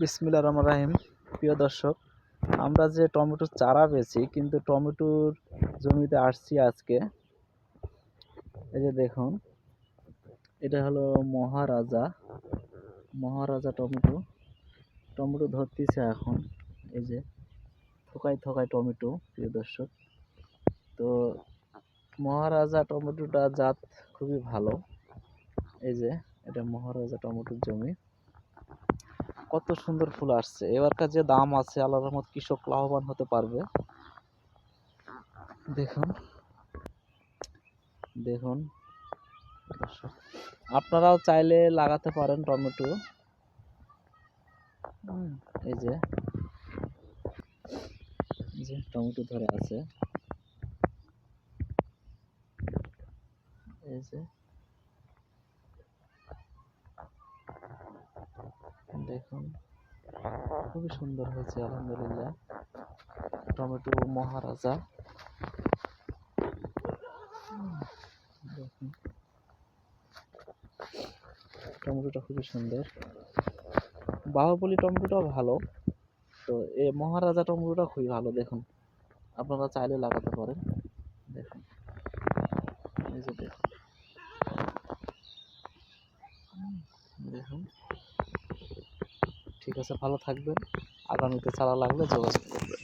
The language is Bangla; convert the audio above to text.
বিসমিল্লাহির রহমানির রহিম। প্রিয় দর্শক, আমরা যে টমেটোর চারা পেয়েছি, কিন্তু টমেটোর জমিতে আসছি আজকে। এই যে দেখুন, এটা হলো মহারাজা মহারাজা টমেটো। টমেটো ধরতেছে এখন। এই যে থোকায় থোকায় টমেটো। প্রিয় দর্শক, তো মহারাজা টমেটোটা জাত খুবই ভালো। এই যে এটা মহারাজা টমেটোর জমি। কত সুন্দর ফুল আসছে। এবারকার যে দাম আছে, আল্লাহর রহমত কৃষক লাভবান হতে পারবে। দেখুন দেখুন দর্শক, আপনারাও চাইলে লাগাতে পারেন টমেটো। এই যে টমেটো ধরে আছে। এই যে দেখুন, খুবই সুন্দর হয়েছে আলহামদুলিল্লাহ। টমেটো মহারাজা। দেখুন, টমেটোটা খুবই সুন্দর। বাহুবলী টমেটোটাও ভালো। তো এই মহারাজা টমেটোটা খুবই ভালো। দেখুন, আপনারা চাইলে লাগাতে পারেন। দেখুন, এই যে দেখুন দেখুন ঠিক আছে, ভালো থাকবেন। আগামীতে চারা লাগলে যোগাযোগ করবেন।